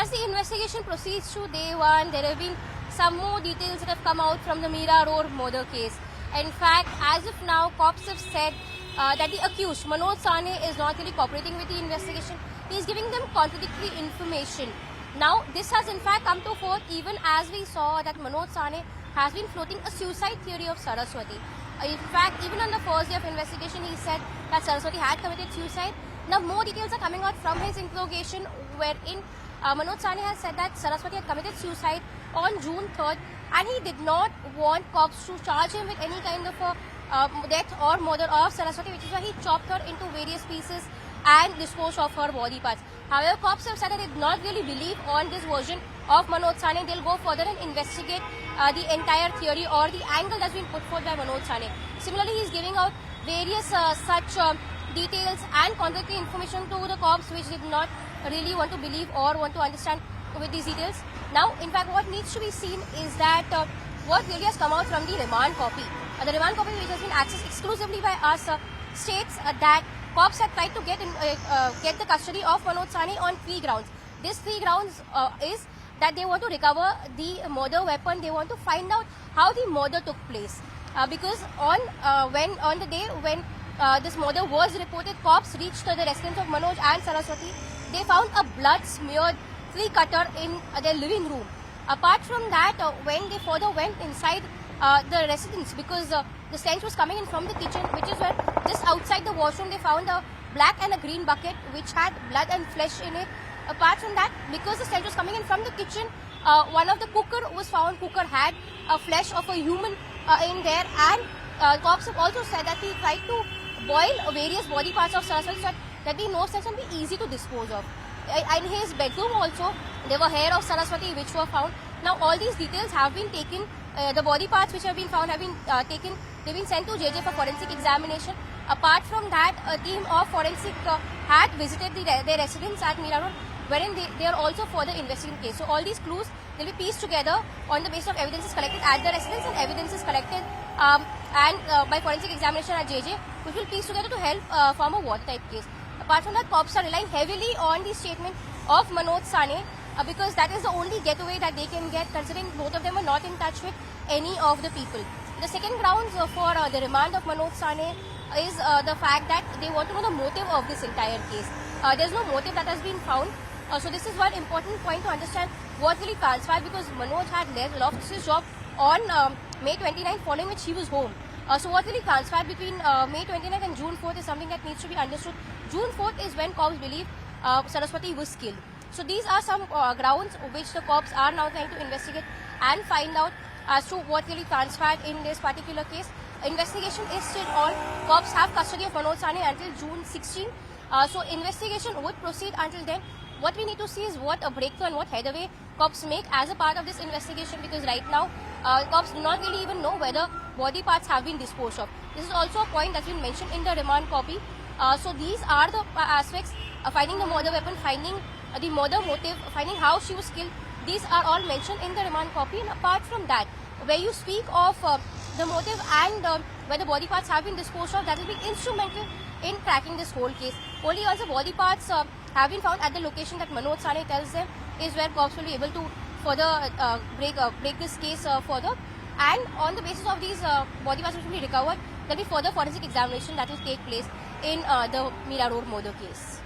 as the investigation proceeds to day one, there have been some more details that have come out from the Mira Road murder case. In fact, as of now, cops have said that the accused, Manoj Sane, is not really cooperating with the investigation. He is giving them contradictory information. Now, this has in fact come to forth even as we saw that Manoj Sane has been floating a suicide theory of Saraswati. In fact, even on the first day of investigation, he said that Saraswati had committed suicide. Now, more details are coming out from his interrogation, wherein Manoj Sane has said that Saraswati had committed suicide on June 3rd, and he did not want cops to charge him with any kind of a death or murder of Saraswati, which is why he chopped her into various pieces and disposed of her body parts. However, cops have said that they did not really believe on this version of Manoj Sane. They'll go further and investigate the entire theory or the angle that's been put forth by Manoj Sane. Similarly, he's giving out various such details and contradictory information to the cops, which did not really want to believe or want to understand with these details. Now, in fact, what needs to be seen is that what really has come out from the remand copy. The remand copy, which has been accessed exclusively by us, states that cops had tried to get the custody of Manoj Sane on 3 grounds. These 3 grounds is that they want to recover the murder weapon. They want to find out how the murder took place. Because on the day when this murder was reported, cops reached the residence of Manoj and Saraswati. They found a blood-smeared tree cutter in their living room. Apart from that, when they further went inside the residence, because the stench was coming in from the kitchen, which is where just outside the washroom they found a black and a green bucket which had blood and flesh in it. Apart from that, because the stench was coming in from the kitchen, one of the cooker was found. Cooker had a flesh of a human in there, and cops have also said that he tried to boil various body parts of Saraswati so that the no stench and be easy to dispose of. In his bedroom also, there were hair of Saraswati which were found. Now, all these details have been taken. The body parts which have been found have been taken. They've been sent to JJ for forensic examination. Apart from that, a team of forensic had visited their residence at Mira Road, wherein they are also further investigating the case. So, all these clues will be pieced together on the basis of evidences collected at the residence and evidences collected by forensic examination at JJ, which will piece together to help form a watertight case. Apart from that, cops are relying heavily on the statement of Manoj Sane because that is the only getaway that they can get, considering both of them are not in touch with any of the people. The second grounds for the remand of Manoj Sane is the fact that they want to know the motive of this entire case. There's no motive that has been found. So this is one important point to understand what really transpired, because Manoj had lost his job on May 29th, following which he was home. So what really transpired between May 29th and June 4th is something that needs to be understood. June 4th is when cops believe Saraswati was killed. So these are some grounds which the cops are now trying to investigate and find out as to what really transpired in this particular case. Investigation is still on. Cops have custody of Manoj Sane until June 16. So investigation would proceed until then. What we need to see is what a breakthrough and what headway cops make as a part of this investigation, because right now cops do not really even know whether body parts have been disposed of. This is also a point that's been mentioned in the remand copy. So these are the aspects: finding the murder weapon, finding the murder motive, finding how she was killed. These are all mentioned in the remand copy. And apart from that, where you speak of the motive and where the body parts have been disposed of, that will be instrumental in cracking this whole case. Only once the body parts have been found at the location that Manoj Sane tells them is where cops will be able to further break this case further. And on the basis of these body parts which will be recovered, there will be further forensic examination that will take place in the Mira Road murder case.